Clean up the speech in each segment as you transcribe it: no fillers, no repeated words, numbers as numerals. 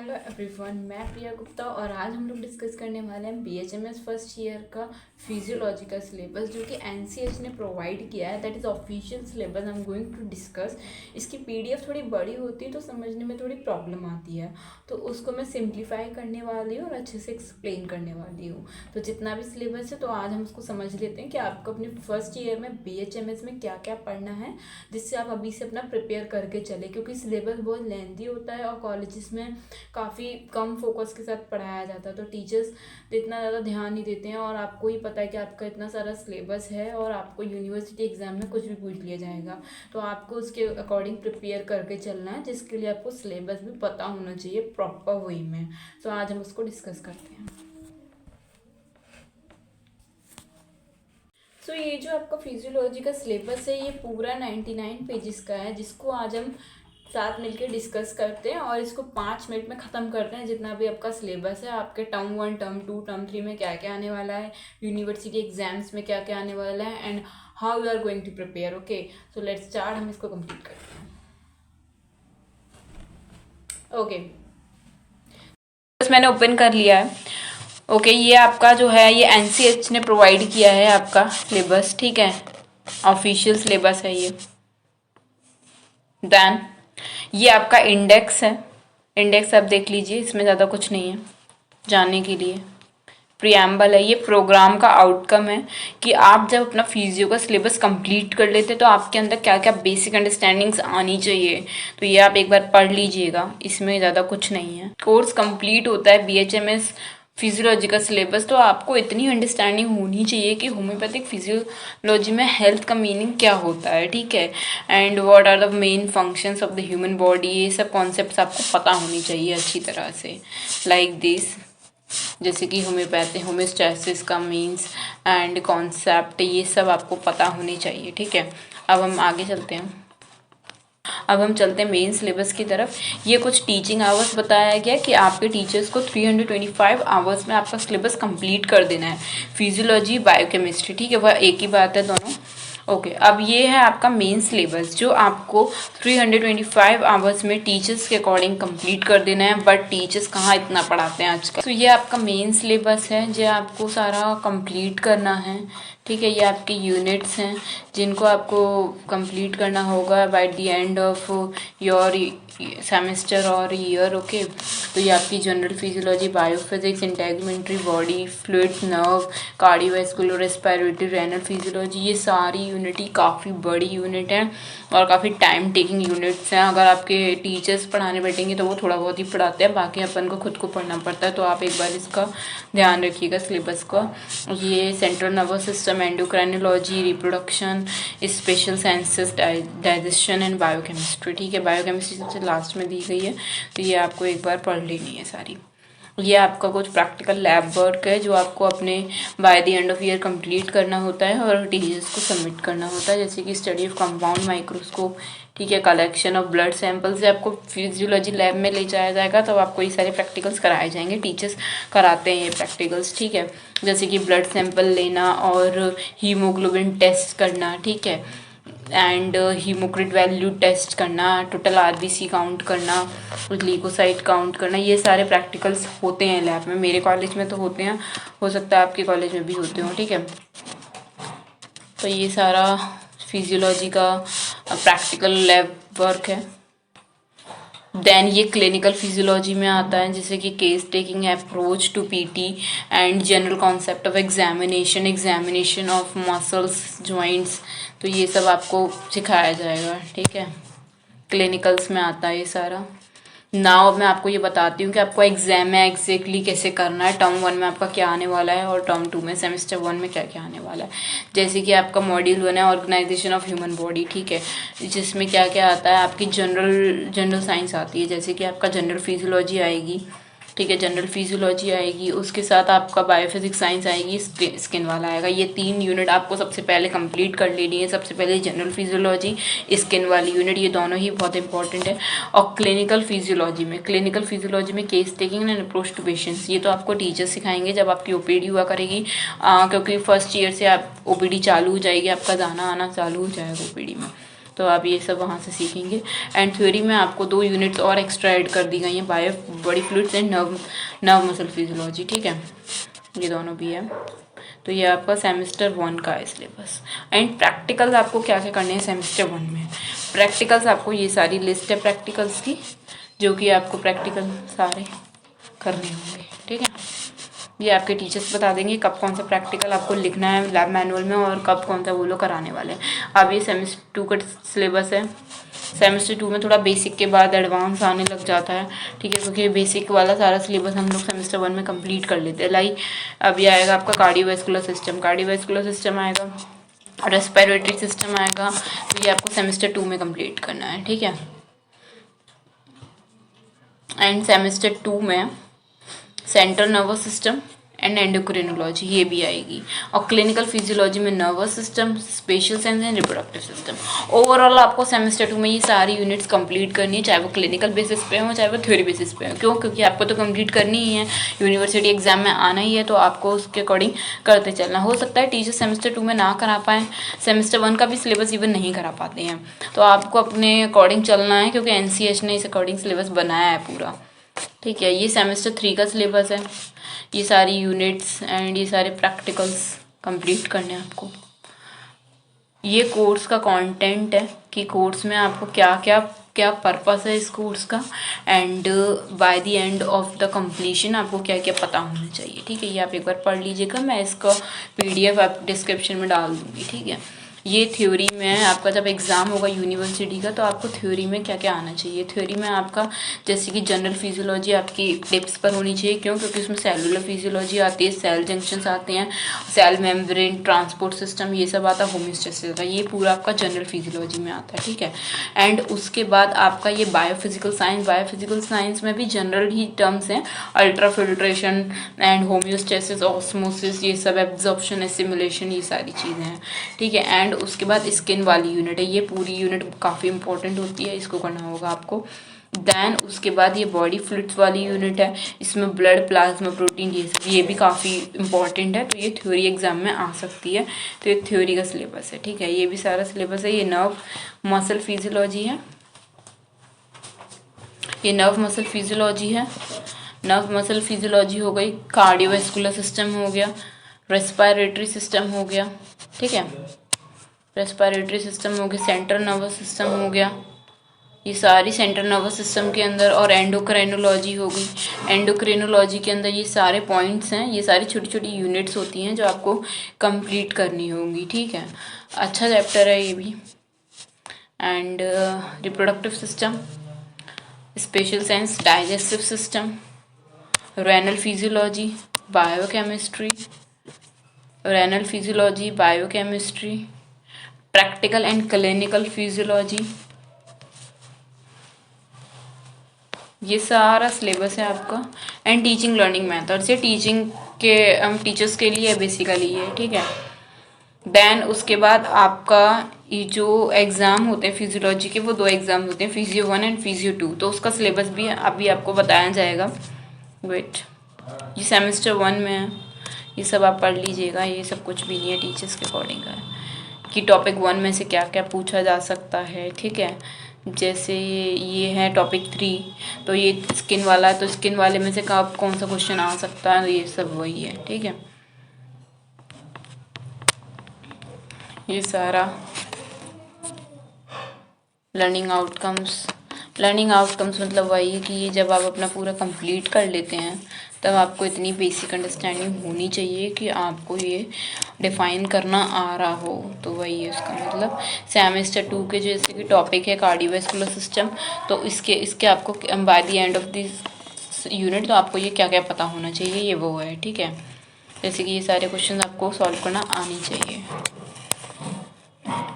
Hello everyone, मैं प्रिया गुप्ता और आज हम लोग डिस्कस करने वाले हैं बीएचएमएस फर्स्ट ईयर का फिजियोलॉजी का सिलेबस जो कि एनसीएच ने प्रोवाइड किया है। That is official syllabus I am going to discuss. इसकी पीडीएफ थोड़ी बड़ी होती है तो समझने में थोड़ी प्रॉब्लम आती है, तो उसको मैं सिंप्लीफाई करने वाली हूँ और अच्छे से एक्सप्लेन करने वाली हूँ। तो जितना भी सिलेबस है तो आज हम उसको समझ लेते हैं कि आपको अपने फर्स्ट ईयर में बीएचएमएस में क्या क्या पढ़ना है, जिससे आप अभी से अपना प्रिपेयर करके चले, क्योंकि सिलेबस बहुत लेंथी होता है और कॉलेजेस में काफ़ी कम फोकस के साथ पढ़ाया जाता है, तो टीचर्स इतना ज़्यादा ध्यान नहीं देते हैं। और आपको ही पता है कि आपका इतना सारा सिलेबस है और आपको यूनिवर्सिटी एग्ज़ाम में कुछ भी पूछ लिया जाएगा, तो आपको उसके अकॉर्डिंग प्रिपेयर करके चलना है, जिसके लिए आपको सिलेबस भी पता होना चाहिए प्रॉपर वे में। तो आज हम उसको डिस्कस करते हैं। तो ये जो आपका फिजियोलॉजी का सिलेबस है ये पूरा 99 पेजेस का है, जिसको आज हम साथ मिलकर डिस्कस करते हैं और इसको 5 मिनट में ख़त्म करते हैं। जितना भी आपका सिलेबस है, आपके टर्म 1, टर्म 2, टर्म 3 में क्या क्या आने वाला है, यूनिवर्सिटी एग्जाम्स में क्या क्या आने वाला है, and how you are going to prepare. Okay, so let's start. हम इसको कंप्लीट करते हैं। ओके, बस मैंने ओपन कर लिया है। ओके, ये आपका जो है ये एनसीएच ने प्रोवाइड किया है आपका सिलेबस, ठीक है, ऑफिशियल सिलेबस है ये। देन ये आपका इंडेक्स है, इंडेक्स आप देख लीजिए, इसमें ज़्यादा कुछ नहीं है जानने के लिए। प्रियम्बल है, ये प्रोग्राम का आउटकम है कि आप जब अपना फिजियो का सिलेबस कंप्लीट कर लेते तो आपके अंदर क्या क्या बेसिक अंडरस्टैंडिंग्स आनी चाहिए, तो ये आप एक बार पढ़ लीजिएगा, इसमें ज़्यादा कुछ नहीं है। कोर्स कंप्लीट होता है बीएचएमएस फिजियोलॉजी का सिलेबस, तो आपको इतनी अंडरस्टैंडिंग होनी चाहिए कि होम्योपैथिक फिजियोलॉजी में हेल्थ का मीनिंग क्या होता है, ठीक है, and what are the main functions of the human body, ये सब कॉन्सेप्ट्स आपको पता होनी चाहिए अच्छी तरह से, लाइक दिस, जैसे कि होम्योपैथी, होम्योस्टैसिस का मीन्स एंड कॉन्सेप्ट, ये सब आपको पता होनी चाहिए, ठीक है। अब हम आगे चलते हैं, अब हम चलते हैं मेन सिलेबस की तरफ। ये कुछ टीचिंग आवर्स बताया गया कि आपके टीचर्स को 325 आवर्स में आपका सिलेबस कंप्लीट कर देना है, फिजियोलॉजी बायोकेमिस्ट्री, ठीक है, वह एक ही बात है दोनों। ओके, अब ये है आपका मेन सिलेबस जो आपको 325 आवर्स में टीचर्स के अकॉर्डिंग कंप्लीट कर देना है, बट टीचर्स कहाँ इतना पढ़ाते हैं आजकल। तो ये आपका मेन सिलेबस है जो आपको सारा कंप्लीट करना है, ठीक है। ये आपके यूनिट्स हैं जिनको आपको कंप्लीट करना होगा by the end of your semester और ईयर। ओके, तो ये आपकी general physiology, biophysics, integumentary, body fluids, nerve, cardiovascular, respiratory, renal physiology, ये सारी यूनिट ही काफ़ी बड़ी यूनिट है और काफ़ी टाइम टेकिंग यूनिट्स हैं। अगर आपके टीचर्स पढ़ाने बैठेंगे तो वो थोड़ा बहुत ही पढ़ाते हैं, बाकी अपन को खुद को पढ़ना पड़ता है, तो आप एक बार इसका ध्यान रखिएगा सिलेबस का। ये central nervous system, endocrinology, reproduction, special sciences, digestion and biochemistry, ठीक है। बायोकेमिस्ट्री सबसे लास्ट में दी गई है, तो ये आपको एक बार पढ़ लेनी है सारी। ये आपका कुछ प्रैक्टिकल लैब वर्क है जो आपको अपने bye the end of year complete करना होता है और टीचर्स को सबमिट करना होता है, जैसे कि स्टडी ऑफ कंपाउंड माइक्रोस्कोप, ठीक है, कलेक्शन ऑफ ब्लड सैंपल से आपको फिजियोलॉजी लैब में ले जाया जाएगा, तो आपको ये सारे प्रैक्टिकल्स कराए जाएंगे, टीचर्स कराते हैं ये प्रैक्टिकल्स, ठीक है, जैसे कि ब्लड सैंपल लेना और हीमोग्लोबिन टेस्ट करना, ठीक है, एंड हीमोक्रिट वैल्यू टेस्ट करना, टोटल आरबीसी काउंट करना, ल्यूकोसाइट काउंट करना, ये सारे प्रैक्टिकल्स होते हैं लैब में। मेरे कॉलेज में तो होते हैं, हो सकता है आपके कॉलेज में भी होते हो, ठीक है। तो ये सारा फिजियोलॉजी का प्रैक्टिकल लैब वर्क है। देन ये क्लिनिकल फिजियोलॉजी में आता है, जैसे कि case taking approach to PT and general concept of examination, examination of muscles, joints, तो ये सब आपको सिखाया जाएगा, ठीक है, क्लिनिकल्स में आता है ये सारा। नाउ मैं आपको ये बताती हूँ कि आपको एग्जाम में एग्जैक्टली कैसे करना है, टर्म 1 में आपका क्या आने वाला है और टर्म 2 में, सेमेस्टर 1 में क्या क्या आने वाला है। जैसे कि आपका मॉड्यूल 1 है ऑर्गेनाइजेशन ऑफ ह्यूमन बॉडी, ठीक है, जिसमें क्या क्या आता है, आपकी जनरल साइंस आती है, जैसे कि आपका जनरल फिजियोलॉजी आएगी, ठीक है, जनरल फिजियोलॉजी आएगी, उसके साथ आपका बायोफिजिक्स साइंस आएगी, स्किन वाला आएगा। ये 3 यूनिट आपको सबसे पहले कंप्लीट कर लेनी है। सबसे पहले जनरल फिजियोलॉजी, स्किन वाली यूनिट, ये दोनों ही बहुत इंपॉर्टेंट है। और क्लिनिकल फिजियोलॉजी में case taking and approach to patients, ये तो आपको टीचर सिखाएंगे जब आपकी ओपीडी हुआ करेगी, क्योंकि फर्स्ट ईयर से आप ओपीडी चालू हो जाएगी, आपका जाना आना चालू हो जाएगा ओपीडी में, तो आप ये सब वहाँ से सीखेंगे। एंड थ्योरी में आपको 2 यूनिट्स और एक्स्ट्रा ऐड कर दी गई हैं, bio body fluids and nerve muscle physiology, ठीक है, ये दोनों भी है। तो ये आपका सेमेस्टर 1 का है सिलेबस। एंड प्रैक्टिकल्स आपको क्या क्या करने हैं सेमेस्टर 1 में। प्रैक्टिकल्स आपको ये सारी लिस्ट है प्रैक्टिकल्स की, जो कि आपको प्रैक्टिकल सारे करने होंगे, ठीक है। ये आपके टीचर्स बता देंगे कब कौन सा प्रैक्टिकल आपको लिखना है लैब मैनुअल में और कब कौन सा वो लोग कराने वाले हैं। अब ये सेमेस्टर 2 का सिलेबस है। सेमेस्टर 2 में थोड़ा बेसिक के बाद एडवांस आने लग जाता है, ठीक है, क्योंकि बेसिक वाला सारा सिलेबस हम लोग सेमेस्टर 1 में कंप्लीट कर लेते हैं। लाइक अब ये आएगा आपका कार्डियोवैस्कुलर सिस्टम आएगा, रेस्पिरेटरी सिस्टम आएगा, तो ये आपको सेमेस्टर 2 में कंप्लीट करना है, ठीक है। एंड सेमेस्टर 2 में central nervous system and endocrinology ये भी आएगी, और क्लिनिकल फिजियोलॉजी में nervous system, special sense and reproductive system. Overall आपको सेमेस्टर 2 में ये सारी यूनिट्स कंप्लीट करनी है, चाहे वो क्लिनिकल बेसिस पे हो चाहे वो थ्योरी बेसिस पे हो। क्यों? क्योंकि आपको तो कंप्लीट करनी ही है, यूनिवर्सिटी एग्जाम में आना ही है, तो आपको उसके अकॉर्डिंग करते चलना। हो सकता है टीचर सेमेस्टर 2 में ना करा पाएँ, सेमेस्टर 1 का भी सिलेबस इवन नहीं करा पाते हैं, तो आपको अपने अकॉर्डिंग चलना है, क्योंकि NCH ने इस अकॉर्डिंग सिलेबस बनाया है पूरा, ठीक है। ये सेमेस्टर 3 का सिलेबस है, ये सारी यूनिट्स एंड ये सारे प्रैक्टिकल्स कंप्लीट करने हैं आपको। ये कोर्स का कंटेंट है कि कोर्स में आपको क्या पर्पस है इस कोर्स का, and bye the end of the completion आपको क्या क्या पता होना चाहिए, ठीक है। ये आप एक बार पढ़ लीजिएगा, मैं इसका PDF आप डिस्क्रिप्शन में डाल दूँगी, ठीक है। ये थ्योरी में आपका जब एग्ज़ाम होगा यूनिवर्सिटी का, तो आपको थ्योरी में क्या क्या आना चाहिए। थ्योरी में आपका जैसे कि जनरल फिजियोलॉजी आपकी टिप्स पर होनी चाहिए, क्यों? क्योंकि उसमें सेलुलर फिजियोलॉजी आती है, सेल जंक्शंस आते हैं, सेल मेम्ब्रेन, ट्रांसपोर्ट सिस्टम, ये सब आता है, होम्योस्टेसिस आता है, ये पूरा आपका जनरल फिजियोलॉजी में आता है, ठीक है। एंड उसके बाद आपका ये बायोफिजिकल साइंस में भी जनरल ही टर्म्स हैं, ultra filtration and homeostasis, osmosis, ये सब एब्जॉर्प्शन, एसिमुलेशन, ये सारी चीज़ें हैं, ठीक है। एंड उसके बाद स्किन वाली यूनिट है, ये पूरी यूनिट काफ़ी इंपॉर्टेंट होती है, इसको करना होगा आपको। देन उसके बाद ये बॉडी फ्लूइड्स वाली यूनिट है, इसमें ब्लड, प्लाज्मा, प्रोटीन, ये भी काफ़ी इंपॉर्टेंट है, तो ये थ्योरी एग्जाम में आ सकती है, तो ये थ्योरी का सिलेबस है, ठीक है। ये भी सारा सिलेबस है। ये नर्व मसल फिजियोलॉजी है, ये नर्व मसल फिजियोलॉजी हो गई, कार्डियोवैस्कुलर सिस्टम हो गया, रेस्पिरेटरी सिस्टम हो गया, ठीक है, रेस्पिरेटरी सिस्टम हो गया, सेंट्रल नर्वस सिस्टम हो गया, ये सारी सेंट्रल नर्वस सिस्टम के अंदर, और एंडोक्राइनोलॉजी हो गई। एंडोक्राइनोलॉजी के अंदर ये सारे पॉइंट्स हैं, ये सारी छोटी छोटी यूनिट्स होती हैं जो आपको कंप्लीट करनी होंगी, ठीक है। अच्छा चैप्टर है ये भी। And reproductive system, special sense, digestive system, renal physiology, biochemistry, practical and clinical physiology, ये सारा सिलेबस है आपका। एंड टीचिंग लर्निंग मेथड्स, ये टीचिंग के हम टीचर्स के लिए बेसिकली ये, ठीक है। देन उसके बाद आपका ये जो एग्ज़ाम होते हैं फिजियोलॉजी के, वो 2 एग्ज़ाम होते हैं, फिजियो 1 एंड फिजियो 2, तो उसका सिलेबस भी अभी आपको बताया जाएगा। वेट, ये सेमेस्टर 1 में है, ये सब आप पढ़ लीजिएगा, ये सब कुछ भी नहीं है, टीचर्स के अकॉर्डिंग है कि टॉपिक 1 में से क्या क्या पूछा जा सकता है, ठीक है। जैसे ये है टॉपिक 3, तो ये स्किन वाला है, तो स्किन वाले में से कब कौन सा क्वेश्चन आ सकता है, तो ये सब वही है, ठीक है। ये सारा लर्निंग आउटकम्स मतलब वही है कि ये जब आप अपना पूरा कंप्लीट कर लेते हैं, तब आपको इतनी बेसिक अंडरस्टैंडिंग होनी चाहिए कि आपको ये डिफ़ाइन करना आ रहा हो, तो वही है उसका मतलब। सेमेस्टर 2 के जैसे कि टॉपिक है कार्डियोवैस्कुलर सिस्टम, तो इसके आपको bye the end of this unit तो आपको ये क्या क्या पता होना चाहिए, ये वो है, ठीक है। जैसे कि ये सारे क्वेश्चन आपको सॉल्व करना आनी चाहिए।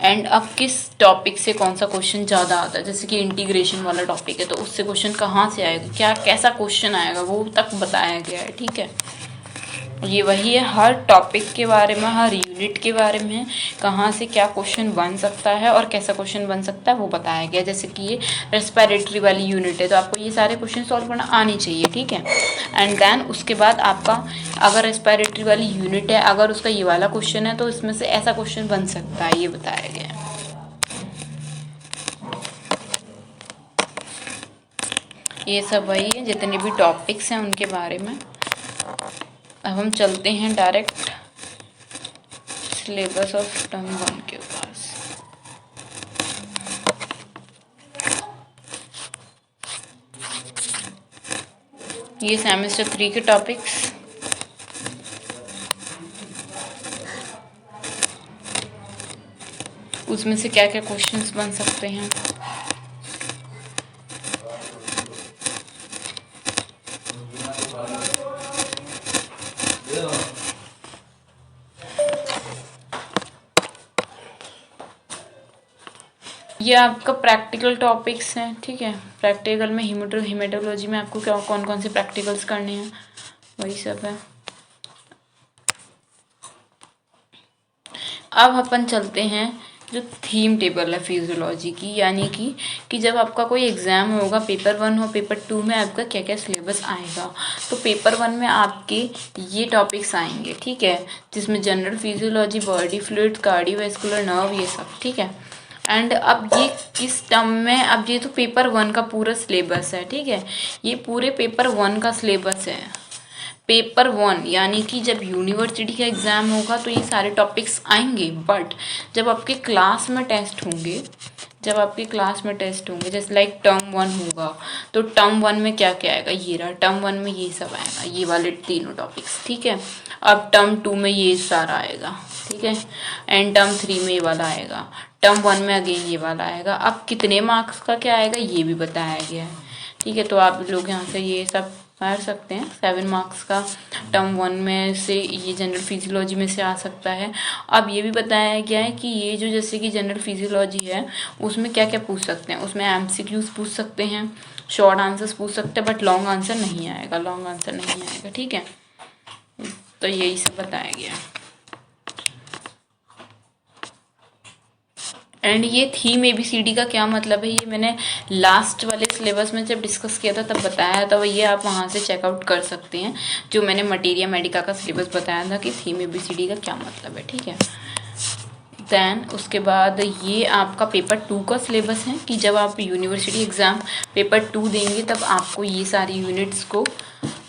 एंड अब किस टॉपिक से कौन सा क्वेश्चन ज़्यादा आता है, जैसे कि इंटीग्रेशन वाला टॉपिक है, तो उससे क्वेश्चन कहाँ से आएगा, क्या कैसा क्वेश्चन आएगा, वो तक बताया गया है, ठीक है। ये वही है, हर टॉपिक के बारे में, हर यूनिट के बारे में कहाँ से क्या क्वेश्चन बन सकता है और कैसा क्वेश्चन बन सकता है वो बताया गया। जैसे कि ये रेस्पिरेटरी वाली यूनिट है, तो आपको ये सारे क्वेश्चन सॉल्व करना आनी चाहिए, ठीक है। एंड देन उसके बाद आपका अगर रेस्पिरेटरी वाली यूनिट है, अगर उसका ये वाला क्वेश्चन है, तो इसमें से ऐसा क्वेश्चन बन सकता है, ये बताया गया है। ये सब वही है, जितने भी टॉपिक्स हैं उनके बारे में। अब हम चलते हैं डायरेक्ट सिलेबस ऑफ टर्म 1 के पास। ये सेमेस्टर 3 के टॉपिक्स। उसमें से क्या क्या क्वेश्चंस बन सकते हैं। ये आपका प्रैक्टिकल टॉपिक्स हैं, ठीक है। प्रैक्टिकल में हीमेटोलॉजी में आपको क्या कौन कौन से प्रैक्टिकल्स करने हैं, वही सब है। अब अपन चलते हैं जो थीम टेबल है फिजियोलॉजी की, यानी कि जब आपका कोई एग्ज़ाम होगा, पेपर 1 हो, पेपर 2 में आपका क्या क्या सिलेबस आएगा। तो पेपर 1 में आपके ये टॉपिक्स आएंगे, ठीक है, जिसमें general physiology, body fluid, cardiovascular, nerve, ये सब, ठीक है। एंड अब ये किस टर्म में, अब ये तो पेपर 1 का पूरा सिलेबस है, ठीक है, ये पूरे पेपर 1 का सिलेबस है। पेपर 1 यानी कि जब यूनिवर्सिटी का एग्ज़ाम होगा तो ये सारे टॉपिक्स आएंगे, बट जब आपके क्लास में टेस्ट होंगे, जैसे लाइक टर्म 1 होगा, तो टर्म 1 में क्या क्या आएगा, ये रहा टर्म 1 में ये सब आएगा, ये वाले तीनों टॉपिक्स, ठीक है। अब टर्म 2 में ये सारा आएगा, ठीक है, एंड टर्म 3 में ये वाला आएगा, टर्म 1 में अगेन ये वाला आएगा। अब कितने मार्क्स का क्या आएगा ये भी बताया गया है, ठीक है। तो आप लोग यहाँ से ये सब पढ़ सकते हैं। 7 मार्क्स का टर्म 1 में से ये जनरल फिजियोलॉजी में से आ सकता है। अब ये भी बताया गया है कि ये जो जैसे कि जनरल फिजियोलॉजी है उसमें क्या क्या पूछ सकते हैं, उसमें एमसीक्यूज पूछ सकते हैं, शॉर्ट आंसर्स पूछ सकते हैं, बट लॉन्ग आंसर नहीं आएगा, ठीक है। तो यही सब बताया गया है। एंड ये थीम ABCD का क्या मतलब है, ये मैंने लास्ट वाले सिलेबस में जब डिस्कस किया था तब बताया था, ये आप वहाँ से चेकआउट कर सकते हैं, जो मैंने मटीरिया मेडिका का सिलेबस बताया था कि थीम ABCD का क्या मतलब है, ठीक है। दैन उसके बाद ये आपका पेपर 2 का सिलेबस है कि जब आप यूनिवर्सिटी एग्ज़ाम पेपर 2 देंगे तब आपको ये सारी यूनिट्स को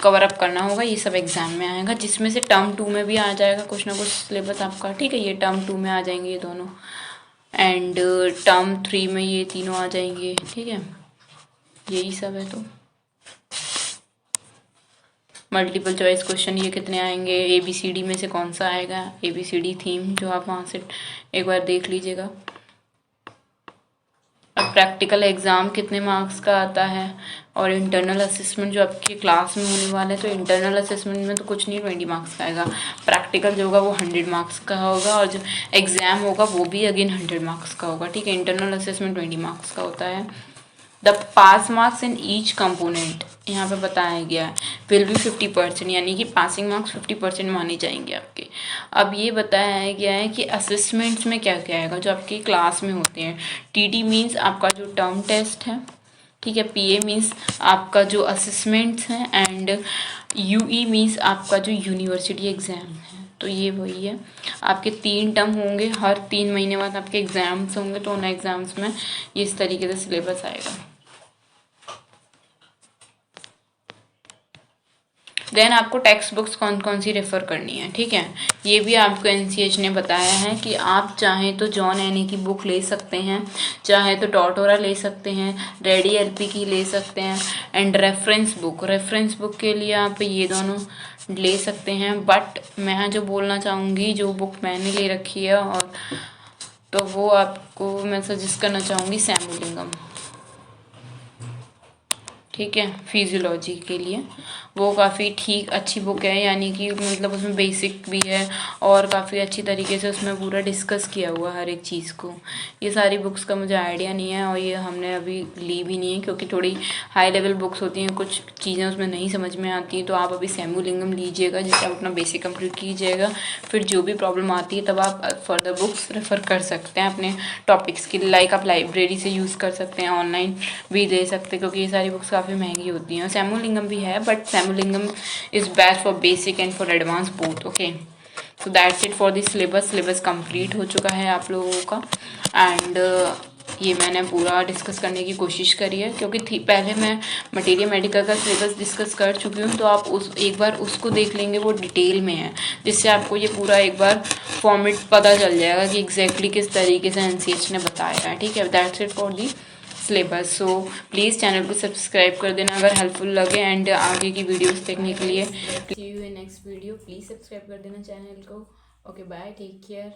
कवर अप करना होगा, ये सब एग्ज़ाम में आएगा, जिसमें से टर्म 2 में भी आ जाएगा कुछ ना कुछ सिलेबस आपका, ठीक है। ये टर्म 2 में आ जाएंगे ये दोनों, एंड टर्म 3 में ये तीनों आ जाएंगे, ठीक है। यही सब है। तो मल्टीपल चॉइस क्वेश्चन ये कितने आएंगे, ABCD में से कौन सा आएगा, ABCD थीम जो आप वहाँ से एक बार देख लीजिएगा। अब प्रैक्टिकल एग्ज़ाम कितने मार्क्स का आता है, और इंटरनल असेसमेंट जो आपके क्लास में होने वाला है, तो इंटरनल असेसमेंट में तो कुछ नहीं 20 मार्क्स का आएगा, प्रैक्टिकल जो होगा वो 100 मार्क्स का होगा, और जो एग्ज़ाम होगा वो भी अगेन 100 मार्क्स का होगा, ठीक है। इंटरनल असेसमेंट 20 मार्क्स का होता है। The pass marks in each component यहाँ पे बताया गया है विल बी 50%, यानी कि पासिंग मार्क्स 50% माने जाएंगे आपके। अब ये बताया गया है कि असेसमेंट्स में क्या क्या आएगा जो आपके क्लास में होते हैं। TT मीन्स आपका जो टर्म टेस्ट है, ठीक है। PA मीन्स आपका जो असेसमेंट्स हैं, एंड UE मीन्स आपका जो यूनिवर्सिटी एग्ज़ाम है। तो ये वही है, आपके 3 टर्म होंगे, हर 3 महीने बाद आपके एग्ज़ाम्स होंगे, तो उन एग्ज़ाम्स में इस तरीके से सिलेबस आएगा। देन आपको टेक्स्ट बुक्स कौन कौन सी रेफ़र करनी है, ठीक है। ये भी आपको NCH ने बताया है कि आप चाहें तो जॉन एनी की बुक ले सकते हैं, चाहे तो टॉटोरा ले सकते हैं, रेडी LP की ले सकते हैं, एंड रेफरेंस बुक के लिए आप ये दोनों ले सकते हैं। बट मैं जो बोलना चाहूँगी, जो बुक मैंने ले रखी है, और तो वो आपको मैं सजेस्ट करना चाहूँगी सैमुलिंगम, ठीक है, फिजियोलॉजी के लिए। वो काफ़ी ठीक अच्छी बुक है, यानी कि मतलब उसमें बेसिक भी है और काफ़ी अच्छी तरीके से उसमें पूरा डिस्कस किया हुआ हर एक चीज़ को। ये सारी बुक्स का मुझे आइडिया नहीं है, और ये हमने अभी ली भी नहीं है, क्योंकि थोड़ी हाई लेवल बुक्स होती हैं, कुछ चीज़ें उसमें नहीं समझ में आती हैं। तो आप अभी सैमुलिंगम लीजिएगा, जिससे आप अपना बेसिक कंप्लीट कीजिएगा, फिर जो भी प्रॉब्लम आती है तब आप फर्दर बुक्स रेफ़र कर सकते हैं अपने टॉपिक्स के लिए। लाइक आप लाइब्रेरी से यूज़ कर सकते हैं, ऑनलाइन भी ले सकते हैं, क्योंकि ये सारी बुक्स काफ़ी महंगी होती हैं। सैमुलिंगम भी है, but सैमुलिंगम is best for basic and for advanced both, okay। so that's it for the syllabus complete हो चुका है आप लोगों का, एंड ये मैंने पूरा डिस्कस करने की कोशिश करी है, क्योंकि पहले मैं मटेरियल मेडिकल का सिलेबस डिस्कस कर चुकी हूँ, तो आप एक बार उसको देख लेंगे, वो डिटेल में है, जिससे आपको ये पूरा एक बार फॉर्मेट पता चल जाएगा कि एग्जैक्टली किस तरीके से एनसीएच ने बताया है। ठीक है, that's it for the syllabus. So please channel को सब्सक्राइब कर देना अगर हेल्पफुल लगे, एंड आगे की वीडियोस देखने के लिए see you in next video. Please subscribe कर देना चैनल को। Okay bye, take care.